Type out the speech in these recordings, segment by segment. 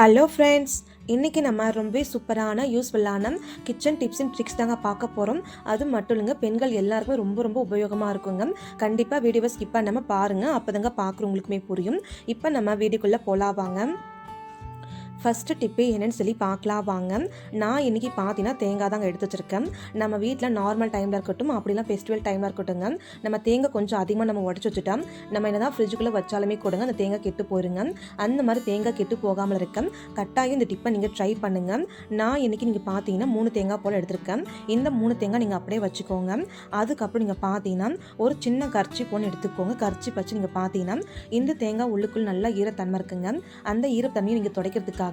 Hello friends, இன்றைக்கி நம்ம ரொம்ப சூப்பரான யூஸ்ஃபுல்லான கிச்சன் டிப்ஸ் அண்ட் ட்ரிக்ஸ் தாங்க பார்க்க போகிறோம். அது மட்டும் இல்லைங்க, பெண்கள் எல்லாருக்குமே ரொம்ப உபயோகமாக இருக்குங்க. கண்டிப்பாக வீடியோவை ஸ்கிப் பண்ணாமல் பாருங்கள், அப்போ தாங்க பார்க்குறவங்களுக்குமே புரியும். இப்போ நம்ம வீடியோக்குள்ளே போகலாம் வாங்க. ஃபஸ்ட்டு டிப்பு என்னென்னு சொல்லி பார்க்கலாம் வாங்க. நான் இன்றைக்கி பார்த்தீங்கன்னா தேங்காய் தாங்க எடுத்து வச்சுருக்கேன். நம்ம வீட்டில் நார்மல் டைமில் இருக்கட்டும், அப்படிலாம் ஃபெஸ்டிவல் டைமில் இருக்கட்டும்ங்க, நம்ம தேங்காய் கொஞ்சம் அதிகமாக நம்ம உடச்சி வச்சுட்டோம், நம்ம என்ன தான் ஃப்ரிட்ஜுக்குள்ளே வச்சாலுமே கொடுங்க அந்த தேங்காய் கெட்டு போயிருங்க. அந்த மாதிரி தேங்காய் கெட்டு போகாமல் இருக்க கட்டாயம் இந்த டிப்பை நீங்கள் ட்ரை பண்ணுங்கள். நான் இன்றைக்கி நீங்கள் பார்த்தீங்கன்னா 3 தேங்காய் போல் எடுத்திருக்கேன். இந்த 3 தேங்காய் நீங்கள் அப்படியே வச்சுக்கோங்க. அதுக்கப்புறம் நீங்கள் பார்த்தீங்கன்னா ஒரு சின்ன கர்ச்சிப் ஒன்று எடுத்துக்கோங்க. கர்ச்சிப் வச்சு நீங்கள் பார்த்தீங்கன்னா இந்த தேங்காய் உள்ளுக்குள் நல்லா ஈரத்தன்மை இருக்குங்க. அந்த ஈரத்தன்மையை நீங்கள் துடைக்கிறதுக்காக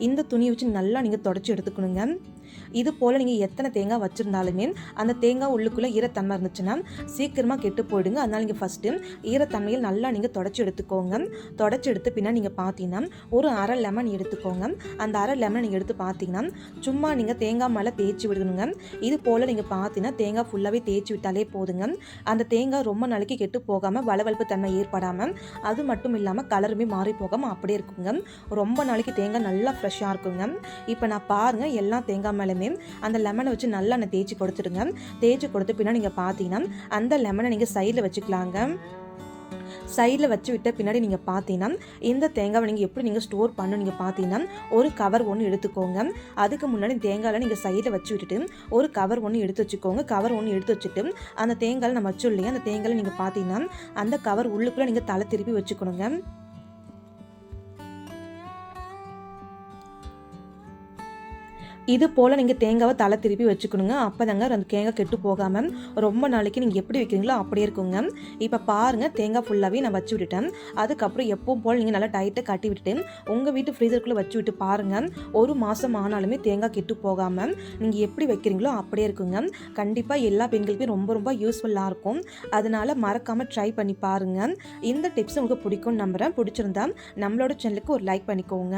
இந்த துணியை வச்சு நல்லா நீங்கள் தொடச்சி எடுத்துக்கணுங்க. இது போல் நீங்கள் எத்தனை தேங்காய் வச்சுருந்தாலுமே அந்த தேங்காய் உள்ளுக்குள்ளே ஈரத்தன்மை இருந்துச்சுன்னா சீக்கிரமாக கெட்டு போயிடுங்க. அதனால் நீங்கள் ஃபஸ்ட்டு ஈரத்தன்மையில் நல்லா நீங்கள் தொடச்சி எடுத்துக்கோங்க. தொடச்சி எடுத்து பின்னா நீங்கள் பார்த்தீங்கன்னா ஒரு அரை லெமன் எடுத்துக்கோங்க. அந்த அரை லெமன் நீங்கள் எடுத்து பார்த்தீங்கன்னா சும்மா நீங்கள் தேங்காய் மேலே தேய்ச்சி விடணுங்க. இது போல் நீங்கள் பார்த்தீங்கன்னா தேங்காய் ஃபுல்லாகவே தேய்ச்சி விட்டாலே போதுங்க. அந்த தேங்காய் ரொம்ப நாளைக்கு கெட்டு போகாமல் வளவளப்பு தன்மை ஏற்படாமல், அது மட்டும் இல்லாமல் கலருமே மாறி போகாமல் அப்படியே இருக்குங்க. ரொம்ப நாளைக்கு தேங்காய் நல்லா ஃப்ரெஷ்ஷாக இருக்குங்க. இப்போ நான் பாருங்கள் எல்லா தேங்காய் மேலுமே அந்த லெமனை வச்சு நல்லா நான் தேய்ச்சி கொடுத்துடுங்க. தேய்ச்சி கொடுத்து பின்னா நீங்கள் பார்த்தீங்கன்னா அந்த லெமனை நீங்கள் சைடில் வச்சுக்கலாங்க. சைடில் வச்சு விட்ட பின்னாடி நீங்கள் பார்த்தீங்கன்னா இந்த தேங்காவை நீங்கள் எப்படி நீங்கள் ஸ்டோர் பண்ணணும் நீங்கள் பார்த்தீங்கன்னா ஒரு கவர் ஒன்று எடுத்துக்கோங்க. அதுக்கு முன்னாடி தேங்காயில் நீங்கள் சைடில் வச்சு விட்டுட்டு ஒரு கவர் ஒன்று எடுத்து வச்சுக்கோங்க. கவர் ஒன்று எடுத்து வச்சுட்டு அந்த தேங்காயில் நம்ம வச்சு இல்லையா, அந்த தேங்காயில் நீங்கள் பார்த்தீங்கன்னா அந்த கவர் உள்ளுக்குள்ளே நீங்கள் தலை திருப்பி வச்சுக்கணுங்க. இது போல் நீங்கள் தேங்காவை தலை திருப்பி வச்சுக்கணுங்க. அப்போ தாங்க அந்த தேங்காய் கெட்டு போகாமல் ரொம்ப நாளைக்கு நீங்கள் எப்படி வைக்கிறீங்களோ அப்படியே இருக்குங்க. இப்போ பாருங்கள் தேங்காய் ஃபுல்லாகவே நான் வச்சு விட்டுட்டேன். அதுக்கப்புறம் எப்பவும் போல் நீங்கள் நல்லா டைட்டாக கட்டி விட்டுட்டு உங்கள் வீட்டு ஃப்ரீசருக்குள்ளே வச்சு விட்டு பாருங்கள். ஒரு மாதம் ஆனாலுமே தேங்காய் கெட்டு போகாமல் நீங்கள் எப்படி வைக்கிறீங்களோ அப்படியே இருக்குங்க. கண்டிப்பாக எல்லா பெண்களுக்குமே ரொம்ப யூஸ்ஃபுல்லாக இருக்கும். அதனால் மறக்காமல் ட்ரை பண்ணி பாருங்கள். இந்த டிப்ஸ் உங்களுக்கு பிடிக்கும்னு நம்புகிறேன். பிடிச்சிருந்தா நம்மளோட சேனலுக்கு ஒரு லைக் பண்ணிக்கோங்க.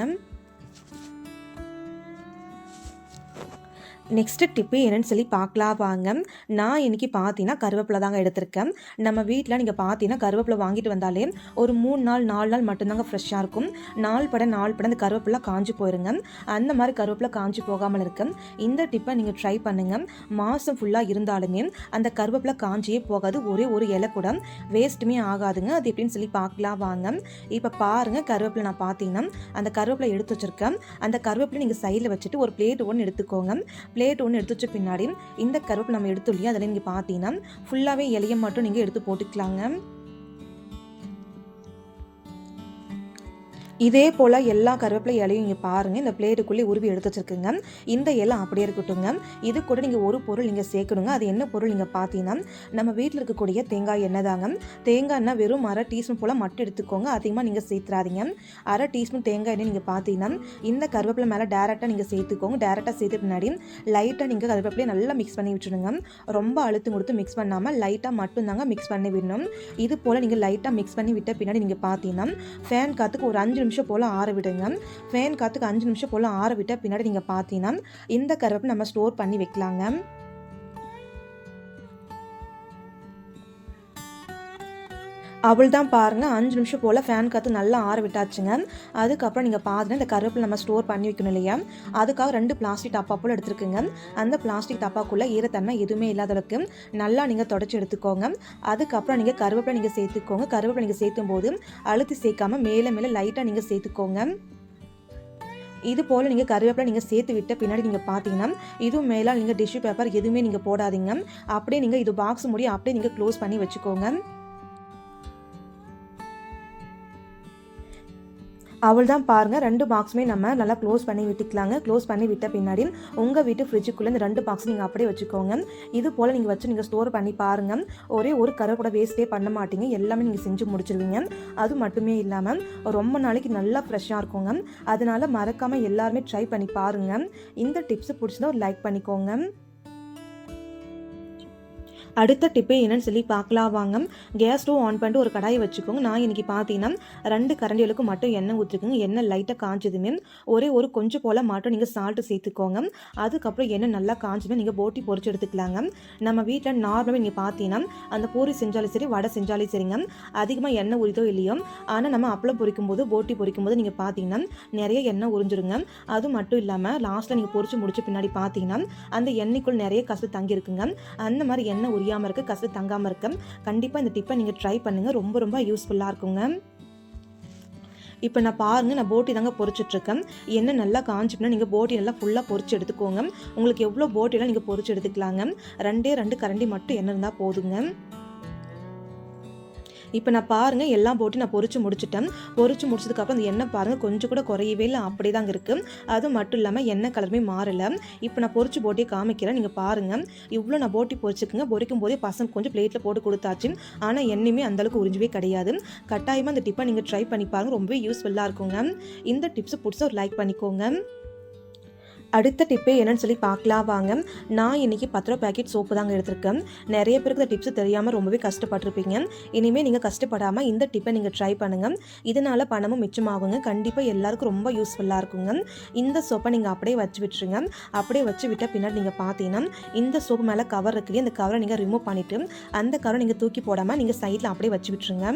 நெக்ஸ்ட்டு டிப்பு என்னென்னு சொல்லி பார்க்கலாம் வாங்க. நான் இன்றைக்கி பார்த்தீங்கன்னா கருவேப்பிலை தாங்க எடுத்திருக்கேன். நம்ம வீட்டில் நீங்கள் பார்த்தீங்கன்னா கருவேப்பிலை வாங்கிட்டு வந்தாலே ஒரு 3 நாள் 4 நாள் மட்டும்தாங்க ஃப்ரெஷ்ஷாக இருக்கும். 4 பட அந்த கருவேப்பிலை காஞ்சி போயிருங்க. அந்த மாதிரி கருவேப்பிலை காஞ்சி போகாமல் இருக்கு இந்த டிப்பை நீங்கள் ட்ரை பண்ணுங்கள். மாதம் ஃபுல்லாக இருந்தாலுமே அந்த கருவேப்பிலை காஞ்சியே போகாது. ஒரே ஒரு இலை கூட வேஸ்ட்டுமே ஆகாதுங்க. அது எப்படின்னு சொல்லி பார்க்கலாம் வாங்க. இப்போ பாருங்கள் கருவேப்பிலை நான் பார்த்தீங்கன்னா அந்த கருவேப்பிலை எடுத்து வச்சுருக்கேன். அந்த கருவேப்பிலை நீங்கள் சைடில் வச்சுட்டு ஒரு பிளேட் ஒன்று எடுத்துக்கோங்க. பிளேட் ஒன்று எடுத்து வச்ச பின்னாடி இந்த கருவேப்பிலை நம்ம எடுத்து இல்லையா, அதில் நீங்கள் பார்த்தீங்கன்னா ஃபுல்லாகவே இலையை மட்டும் நீங்கள் எடுத்து போட்டுக்கலாங்க. இதே போல் எல்லா கருவேப்பிலை இலையும் இங்கே பாருங்கள் இந்த பிளேட்டுக்குள்ளே உருவி எடுத்து வச்சுருக்குங்க. இந்த இலை அப்படியே இருக்கட்டுங்க. இது கூட நீங்கள் ஒரு பொருள் நீங்கள் சேர்க்கணுங்க. அது என்ன பொருள் நீங்கள் பார்த்தீங்கன்னா நம்ம வீட்டில் இருக்கக்கூடிய தேங்காய் எண்ணெய் தாங்க. தேங்காய் எண்ணெய் வெறும் அரை டீஸ்பூன் போல் மட்டும் எடுத்துக்கோங்க. அதிகமாக நீங்கள் சேர்த்துறாதீங்க. அரை டீஸ்பூன் தேங்காய் எண்ணெய் நீங்கள் பார்த்தீங்கன்னா இந்த கருவேப்பிலை மேலே டேரெக்டாக நீங்கள் சேர்த்துக்கோங்க. டேரெக்டாக சேர்த்து பின்னாடி லைட்டாக நீங்கள் கருவேப்பிலையை நல்லா மிக்ஸ் பண்ணி விட்டுருங்க. ரொம்ப அழுத்தம் கொடுத்து மிக்ஸ் பண்ணாமல் லைட்டாக மட்டும்தாங்க மிக்ஸ் பண்ணி விடணும். இது போல் நீங்கள் லைட்டாக மிக்ஸ் பண்ணி விட்ட பின்னாடி நீங்கள் பார்த்தீங்கன்னா ஃபேன் காற்றுக்கு ஒரு 5 நிமிஷம் போல் ஆற விடுங்க. ஃபேன் காற்றுக்கு 5 நிமிஷம் போல் ஆற விட்ட பின்னாடி நீங்கள் பார்த்தீங்கன்னா இந்த கருவேப்பிலை நம்ம ஸ்டோர் பண்ணி வைக்கலாங்க. அவள் தான் பாருங்கள் 5 நிமிஷம் போல் ஃபேன் காற்று நல்லா ஆற விட்டாச்சுங்க. அதுக்கப்புறம் நீங்கள் பார்த்தீங்கன்னா இந்த கருவேப்பிலை நம்ம ஸ்டோர் பண்ணி வைக்கணும் இல்லையா, அதுக்காக 2 பிளாஸ்டிக் டப்பா போல் எடுத்துருக்குங்க. அந்த பிளாஸ்டிக் டப்பாக்குள்ளே ஈரத்தன்மை எதுவுமே இல்லாத அளவுக்கு நல்லா நீங்கள் தொடச்சி எடுத்துக்கோங்க. அதுக்கப்புறம் நீங்கள் கருவேப்பிலை நீங்கள் சேர்த்துக்கோங்க. கருவேப்பிலை நீங்கள் சேர்த்தும் போது அழுத்தி சேர்க்காமல் மேலே லைட்டாக நீங்கள் சேர்த்துக்கோங்க. இது போல் நீங்கள் கருவேப்பிலை நீங்கள் சேர்த்து விட்ட பின்னாடி நீங்கள் பார்த்தீங்கன்னா இதுவும் மேலே நீங்கள் டிஷ்யூ பேப்பர் எதுவுமே நீங்கள் போடாதீங்க. அப்படியே நீங்கள் இது பாக்ஸ் மூடி அப்படியே நீங்கள் க்ளோஸ் பண்ணி வச்சுக்கோங்க. அவள் தான் பாருங்கள் 2 பாக்ஸுமே நம்ம நல்லா க்ளோஸ் பண்ணி விட்டுக்கலாங்க. க்ளோஸ் பண்ணி விட்ட பின்னாடி உங்கள் வீட்டு ஃப்ரிட்ஜுக்குள்ளே இந்த 2 பாக்ஸ் நீங்கள் அப்படியே வச்சுக்கோங்க. இது போல் நீங்கள் வச்சு நீங்கள் ஸ்டோர் பண்ணி பாருங்கள். ஒரே ஒரு கருவேப்பிலை வேஸ்ட்டே பண்ண மாட்டீங்க. எல்லாமே நீங்கள் செஞ்சு முடிச்சிருவீங்க. அது மட்டுமே இல்லாமல் ரொம்ப நாளைக்கு நல்லா ஃப்ரெஷ்ஷாக இருக்குங்க. அதனால் மறக்காமல் எல்லாருமே ட்ரை பண்ணி பாருங்கள். இந்த டிப்ஸ் பிடிச்சதா ஒரு லைக் பண்ணிக்கோங்க. அடுத்த டிப்பு என்னன்னு சொல்லி பார்க்கலாம் வாங்க. கேஸ் ஸ்டவ் ஆன் பண்ணிட்டு ஒரு கடாயை வச்சுக்கோங்க. நான் இன்றைக்கி பார்த்தீங்கன்னா 2 கரண்டிகளுக்கு மட்டும் எண்ணெய் ஊற்றிக்கோங்க. எண்ணெய் லைட்டாக காஞ்சதுமே ஒரு கொஞ்சம் போல் மட்டும் நீங்கள் சால்ட்டு சேர்த்துக்கோங்க. அதுக்கப்புறம் எண்ணெய் நல்லா காஞ்சதுமே நீங்கள் போட்டி பொரிச்சு எடுத்துக்கலாங்க. நம்ம வீட்டில் நார்மலாக நீங்கள் பார்த்தீங்கன்னா அந்த பூரி செஞ்சாலும் சரி வடை செஞ்சாலும் சரிங்க அதிகமாக எண்ணெய் உரிதோ இல்லையோ, ஆனால் நம்ம அப்பளம் பொரிக்கும் போது போட்டி பொரிக்கும் போது நீங்கள் பார்த்தீங்கன்னா நிறைய எண்ணெய் உறிஞ்சிருங்க. அது மட்டும் இல்லாமல் லாஸ்ட்டில் நீங்கள் பொரிச்சு முடிச்ச பின்னாடி பார்த்தீங்கன்னா அந்த எண்ணெய்க்குள் நிறைய கசு தங்கி இருக்குங்க. அந்த மாதிரி எண்ணெய் உரியாமல் இருக்க கசு தங்காமல் இருக்க கண்டிப்பாக இந்த டிப்பை நீங்கள் ட்ரை பண்ணுங்கள். ரொம்ப யூஸ்ஃபுல்லாக இருக்குங்க. இப்போ நான் பாருங்கள், நான் போட்டி தாங்க பொரிச்சிட்ருக்கேன். எண்ணெய் நல்லா காஞ்சிப்புனா நீங்கள் போட்டி நல்லா ஃபுல்லாக பொரிச்சு எடுத்துக்கோங்க. உங்களுக்கு எவ்வளோ போட்டியெல்லாம் நீங்கள் பொரிச்சு எடுத்துக்கலாங்க. 2 கரண்டி மட்டும் எண்ணெய் இருந்தால் போதுங்க. இப்போ நான் பாருங்கள் எல்லாம் போட்டு நான் பொரிச்சு முடிச்சிட்டேன். பொரிச்சு முடிச்சதுக்கப்புறம் அந்த எண்ணெய் பாருங்கள் கொஞ்சம் கூட குறையவே இல்லை, அப்படியே தாங்க இருக்குது. அது மட்டும் இல்லாமல் எண்ணெய் கலருமே மாறலை. இப்போ நான் பொரிச்சு போட்டியை காமிக்கிறேன், நீங்கள் பாருங்கள். இவ்வளோ நான் போட்டி பொரிச்சுக்குங்க. பொரிக்கும் போதே பசங்க கொஞ்சம் பிளேட்டில் போட்டு கொடுத்தாச்சு. ஆனால் எண்ணெயுமே அந்தளவுக்கு உறிஞ்சவே கிடையாது. கட்டாயமாக அந்த டிப்பை நீங்கள் ட்ரை பண்ணி பாருங்கள், ரொம்பவே யூஸ்ஃபுல்லாக இருக்குங்க. இந்த டிப்ஸ் பிடிச்சா ஒரு லைக் பண்ணிக்கோங்க. அடுத்த டிப்பே என்னன்னு சொல்லி பார்க்கலாம் வாங்க. நான் இன்றைக்கி 10 ரூபா பேக்கெட் சோப்பு தாங்க எடுத்திருக்கேன். நிறைய பேருக்கு இந்த டிப்ஸ் தெரியாமல் ரொம்பவே கஷ்டப்பட்டிருப்பீங்க. இனிமேல் நீங்கள் கஷ்டப்படாமல் இந்த டிப்பை நீங்கள் ட்ரை பண்ணுங்கள். இதனால் பணமும் மிச்சமாகுங்க. கண்டிப்பாக எல்லாருக்கும் ரொம்ப யூஸ்ஃபுல்லாக இருக்குங்க. இந்த சோப்பை நீங்கள் அப்படியே வச்சு விட்டுருங்க. அப்படியே வச்சு விட்டால் பின்னாடி நீங்கள் பார்த்தீங்கன்னா இந்த சோப்பு மேலே கவர் இருக்குல்லையே, அந்த கவரை நீங்கள் ரிமூவ் பண்ணிவிட்டு அந்த கவரை நீங்கள் தூக்கி போடாமல் நீங்கள் சைடில் அப்படியே வச்சு விட்டுருங்க.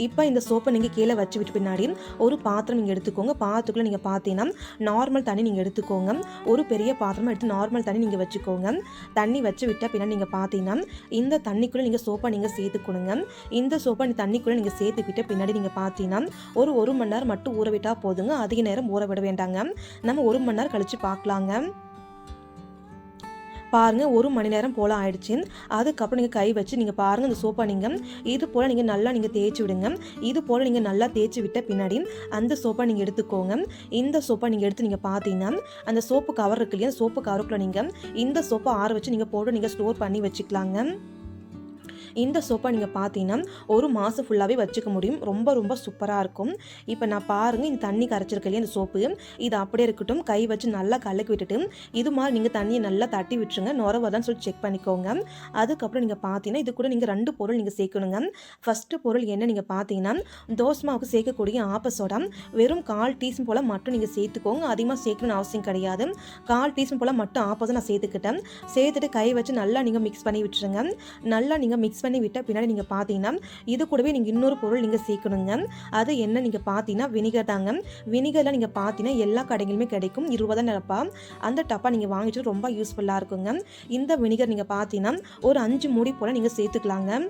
இப்போ இந்த சோப்பை நீங்கள் கீழே வச்சு விட்டு பின்னாடி ஒரு பாத்திரம் நீங்கள் எடுத்துக்கோங்க. பாத்திரக்குள்ளே நீங்கள் பார்த்தீங்கன்னா நார்மல் தண்ணி நீங்கள் எடுத்துக்கோங்க. ஒரு பெரிய பாத்திரமாக எடுத்து நார்மல் தண்ணி நீங்கள் வச்சுக்கோங்க. தண்ணி வச்சு விட்டால் பின்னாடி நீங்கள் பார்த்தீங்கன்னா இந்த தண்ணிக்குள்ளே நீங்கள் சோப்பை நீங்கள் சேர்த்துக்கணுங்க. இந்த சோப்பை தண்ணிக்குள்ளே நீங்கள் சேர்த்துக்கிட்ட பின்னாடி நீங்கள் பார்த்தீங்கன்னா ஒரு மணி நேரம் மட்டும் ஊற விட்டால் போதுங்க. அதிக நேரம் ஊற விட வேண்டாங்க. நம்ம 1 மணி நேரம் கழித்து பார்க்கலாங்க. பாருங்கள் 1 மணி நேரம் போல் ஆயிடுச்சு. அதுக்கப்புறம் நீங்கள் கை வச்சு நீங்கள் பாருங்கள் இந்த சோப்பை நீங்கள் இது போல் நீங்கள் நல்லா நீங்கள் தேய்ச்சி விடுங்க. இது போல் நீங்கள் நல்லா தேய்ச்சி விட்ட பின்னாடி அந்த சோப்பை நீங்கள் எடுத்துக்கோங்க. இந்த சோப்பை நீங்கள் எடுத்து நீங்கள் பார்த்தீங்கன்னா அந்த சோப்பு கவர் இருக்கு இல்லையா, சோப்பு கவருக்குள்ளே நீங்கள் இந்த சோப்பை ஆற வச்சு நீங்கள் போட்டு நீங்கள் ஸ்டோர் பண்ணி வச்சுக்கலாங்க. இந்த சோப்பை நீங்கள் பார்த்தீங்கன்னா 1 மாதம் ஃபுல்லாகவே வச்சுக்க முடியும். ரொம்ப சூப்பராக இருக்கும். இப்போ நான் பாருங்கள் இந்த தண்ணி கரைச்சிருக்கு இல்லையா இந்த சோப்பு, இது அப்படியே இருக்கட்டும். கை வச்சு நல்லா கலக்கி விட்டுட்டு இது மாதிரி நீங்கள் தண்ணியை நல்லா தட்டி விட்டுருங்க. நுரவதான்னு சொல்லி செக் பண்ணிக்கோங்க. அதுக்கப்புறம் நீங்கள் பார்த்தீங்கன்னா இது கூட நீங்கள் 2 பொருள் நீங்கள் சேர்க்கணுங்க. ஃபஸ்ட்டு பொருள் என்ன நீங்கள் பார்த்தீங்கன்னா தோசை மாவுக்கு சேர்க்கக்கூடிய ஆப்பசோடா வெறும் 1/4 டீஸ்பூன் போல் மட்டும் நீங்கள் சேர்த்துக்கோங்க. அதிகமாக சேர்க்கணும்னு அவசியம் கிடையாது. 1/4 டீஸ்பூன் போல் மட்டும் ஆப்போசம் நான் சேர்த்துக்கிட்டேன். சேர்த்துட்டு கை வச்சு நல்லா நீங்கள் மிக்ஸ் பண்ணி விட்டுருங்க. நல்லா நீங்கள் மிக்ஸ் பண்ணி விட்ட பின்னாடி நீங்கள் பார்த்தீங்கன்னா இது கூடவே நீங்கள் இன்னொரு பொருள் நீங்கள் சேர்க்கணுங்க. அது என்ன நீங்கள் பார்த்தீங்கன்னா வினிகர் தாங்க. வினிகரில் நீங்கள் பார்த்தீங்கன்னா எல்லா கடைகளுமே கிடைக்கும். 20 டப்பா. அந்த டப்பா நீங்கள் வாங்கிட்டு ரொம்ப யூஸ்ஃபுல்லாக இருக்குங்க. இந்த வினிகர் நீங்கள் பார்த்தீங்கன்னா ஒரு 5 மூடி போல் நீங்கள் சேர்த்துக்கலாங்க.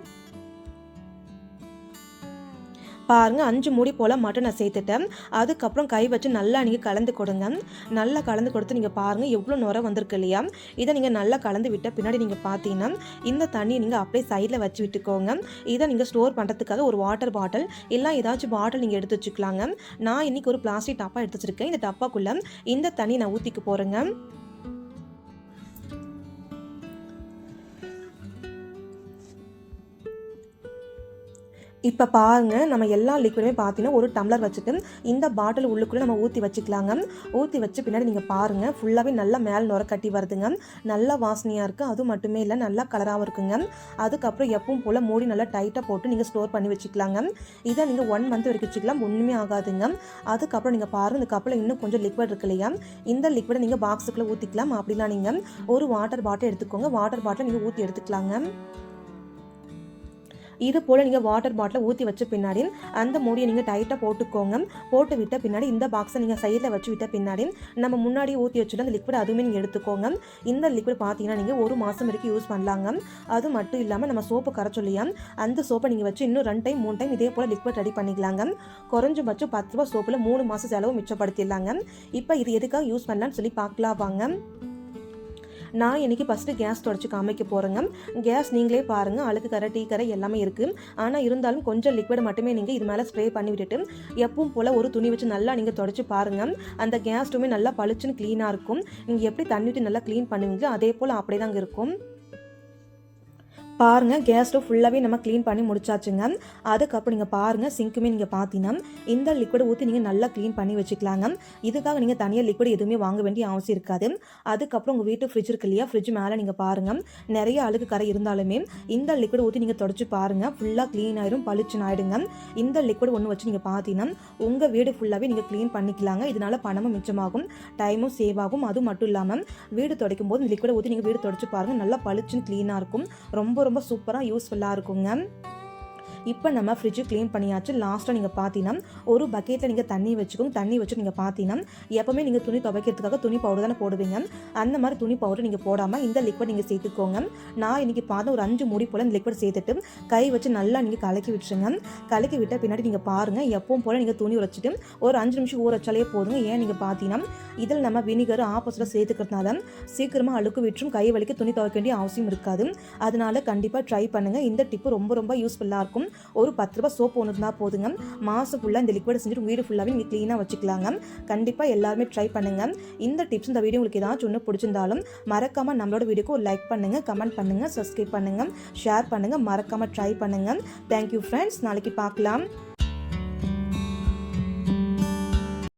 பாருங்கள் 5 மூடி போல் மட்டும் நான் சேர்த்துட்டேன். அதுக்கப்புறம் கை வச்சு நல்லா நீங்கள் கலந்து கொடுங்க. நல்லா கலந்து கொடுத்து நீங்கள் பாருங்கள் எவ்வளோ நுரை வந்திருக்கு இல்லையா. இதை நீங்கள் நல்லா கலந்து விட்ட பின்னாடி நீங்கள் பார்த்தீங்கன்னா இந்த தண்ணியை நீங்கள் அப்படியே சைடில் வச்சு விட்டுக்கோங்க. இதை நீங்கள் ஸ்டோர் பண்ணுறதுக்காக ஒரு வாட்டர் பாட்டில் இல்லை ஏதாச்சும் பாட்டில் நீங்கள் எடுத்து வச்சுக்கலாங்க. நான் இன்றைக்கி ஒரு பிளாஸ்டிக் டப்பா எடுத்து வச்சுருக்கேன். இந்த டப்பாக்குள்ளே இந்த தண்ணி நான் ஊற்றிக்க போகிறேங்க. இப்போ பாருங்கள் நம்ம எல்லா லிக்விடுமே பார்த்தீங்கன்னா ஒரு டம்ளர் வச்சுட்டு இந்த பாட்டில் உள்ளுக்குள்ளே நம்ம ஊற்றி வச்சுக்கலாங்க. ஊற்றி வச்சு பின்னாடி நீங்கள் பாருங்கள் ஃபுல்லாகவே நல்லா மேலே நுர கட்டி வருதுங்க. நல்லா வாசனையாக இருக்குது. அது மட்டுமே இல்லை நல்லா கலராகவும் இருக்குங்க. அதுக்கப்புறம் எப்பவும் போல் மூடி நல்லா டைட்டாக போட்டு நீங்கள் ஸ்டோர் பண்ணி வச்சுக்கலாங்க. இதை நீங்கள் 1 மந்த் வரைக்கும் வச்சுக்கலாம், ஒன்றுமே ஆகாதுங்க. அதுக்கப்புறம் நீங்கள் பாருங்கள் இந்த கப்பில் இன்னும் கொஞ்சம் லிக்விட் இருக்கு இல்லையா, இந்த லிக்விடை நீங்கள் பாக்ஸுக்குள்ளே ஊற்றிக்கலாம். அப்படிலாம் நீங்கள் ஒரு வாட்டர் பாட்டில் எடுத்துக்கோங்க. வாட்டர் பாட்டில் நீங்கள் ஊற்றி எடுத்துக்கலாங்க. இது போல் நீங்கள் வாட்டர் பாட்டில் ஊற்றி வச்ச பின்னாடி அந்த மூடியை நீங்கள் டைட்டாக போட்டுக்கோங்க. போட்டு விட்ட பின்னாடி இந்த பாக்ஸை நீங்கள் சைடில் வச்சு விட்ட பின்னாடி நம்ம முன்னாடி ஊற்றி வச்சுட்டு அந்த லிக்விட் அதுவுமே நீங்கள் எடுத்துக்கோங்க. இந்த லிக்விட் பார்த்தீங்கன்னா நீங்கள் 1 மாதம் வரைக்கும் யூஸ் பண்ணலாங்க. அது மட்டும் இல்லாமல் நம்ம சோப்பு கரைச்சொல்லியா அந்த சோப்பை நீங்கள் வச்சு இன்னும் 2 டைம் 3 டைம் இதே போல் லிக்விட் ரெடி பண்ணிக்கலாங்க. குறைஞ்சபட்சம் 10 ரூபா சோப்பில் 3 மாதம் செலவு மிச்சப்படுத்திடலாங்க. இப்போ இது எதுக்காக யூஸ் பண்ணலான்னு சொல்லி பார்க்கலாம் வாங்க. நான் இன்றைக்கி ஃபஸ்ட்டு கேஸ் தொடச்சி காமிக்க போகிறேங்க. கேஸ் நீங்களே பாருங்கள் அழுக்கு கரை டீ கரை எல்லாமே இருக்குது. ஆனால் இருந்தாலும் கொஞ்சம் லிக்விட் மட்டுமே நீங்கள் இது மேலே ஸ்ப்ரே பண்ணி விட்டுட்டு எப்பவும் போல் ஒரு துணி வச்சு நல்லா நீங்கள் தொடச்சி பாருங்கள். அந்த கேஸ் டூமே நல்லா பளிச்சுன்னு க்ளீனாக இருக்கும். நீங்கள் எப்படி தண்ணி விட்டு நல்லா க்ளீன் பண்ணுவீங்களோ அதே போல் அப்படியே தாங்க இருக்கும். பாருங்கள் கேஸ் ஸ்டவ் ஃபுல்லாகவே நம்ம க்ளீன் பண்ணி முடிச்சாச்சுங்க. அதுக்கப்புறம் நீங்கள் பாருங்கள் சிங்க்குமே நீங்கள் பார்த்தீங்கன்னா இந்த லிக்விட் ஊற்றி நீங்கள் நல்லா க்ளீன் பண்ணி வச்சுக்கலாங்க. இதுக்காக நீங்கள் தனியாக லிக்விட் எதுவுமே வாங்க வேண்டிய அவசியம் இருக்காது. அதுக்கப்புறம் உங்கள் வீட்டு ஃப்ரிட்ஜ் இருக்கு இல்லையா, ஃப்ரிட்ஜ் மேலே நீங்கள் பாருங்கள் நிறைய அழுக்கு கரை இருந்தாலுமே இந்த லிக்விட் ஊற்றி நீங்கள் தொடச்சி பாருங்கள் ஃபுல்லாக க்ளீன் ஆயிடும், பளிச்சுன்னு ஆயிடுங்க. இந்த லிக்விட் ஒன்று வச்சு நீங்கள் பார்த்தீங்கன்னா உங்கள் வீடு ஃபுல்லாகவே நீங்கள் க்ளீன் பண்ணிக்கலாங்க. இதனால் பணமும் மிச்சமாகும், டைமும் சேவ் ஆகும். அது மட்டும் இல்லாமல் வீடு துடைக்கும் போது இந்த லிக்விட் ஊற்றி நீங்கள் வீடு தொடச்சி பாருங்கள், நல்லா பளிச்சுன்னு க்ளீனாக இருக்கும். ரொம்ப ரொம்ப சூப்பராக யூஸ்ஃபுல்லாக இருக்குங்க. இப்போ நம்ம ஃப்ரிட்ஜு க்ளீன் பண்ணியாச்சு. லாஸ்ட்டாக நீங்கள் பார்த்தீங்கன்னா ஒரு பக்கெட்டில் நீங்கள் தண்ணி வச்சுக்கோங்க. தண்ணி வச்சு நீங்கள் பார்த்தீங்கன்னா எப்போவுமே நீங்கள் துணி துவைக்கிறதுக்காக துணி பவுடர் தானே போடுவீங்க. அந்த மாதிரி துணி பவுடர் நீங்கள் போடாமல் இந்த லிக்விட் நீங்கள் சேர்த்துக்கோங்க. நான் இன்றைக்கி பார்த்து ஒரு 5 மூடி போல் இந்த லிக்விட் சேர்த்துட்டு கை வச்சு நல்லா நீங்கள் கலக்கி விட்டுருங்க. கலக்கி விட்ட பின்னாடி நீங்கள் பாருங்கள் எப்பவும் போல் நீங்கள் துணி உரைச்சிட்டு ஒரு 5 நிமிஷம் ஊற வச்சாலே போதுங்க. ஏன் நீங்கள் பார்த்தீங்கன்னா இதில் நம்ம வினிகர் ஆப்போசிட்டில் சேர்த்துக்கிறதுனால சீக்கிரமாக அழுக்கு விட்டுரும், கை வலிக்கு துணி துவைக்க வேண்டிய அவசியம் இருக்காது. அதனால கண்டிப்பாக ட்ரை பண்ணுங்கள். இந்த டிப்பு ரொம்ப ரொம்ப யூஸ்ஃபுல்லாக இருக்கும். ஒரு 10 ரூபாய் சோப்பு ஒன்று இருந்தால் போதுங்க. மாதம் ஃபுல்லாக இந்த லிக்விட் செஞ்சுட்டு வீடு ஃபுல்லாகவே நீங்கள் க்ளீனாக வச்சுக்கலாங்க. கண்டிப்பாக எல்லாருமே ட்ரை பண்ணுங்கள். இந்த டிப்ஸ் இந்த வீடியோ உங்களுக்கு ஏதாச்சும் ஒன்று பிடிச்சிருந்தாலும் மறக்காமல் நம்மளோட வீடியோக்கு ஒரு லைக் பண்ணுங்கள், கமெண்ட் பண்ணுங்கள், சப்ஸ்கிரைப் பண்ணுங்கள், ஷேர் பண்ணுங்கள், மறக்காமல் ட்ரை பண்ணுங்கள். தேங்க்யூ ஃப்ரெண்ட்ஸ், நாளைக்கு பார்க்கலாம்.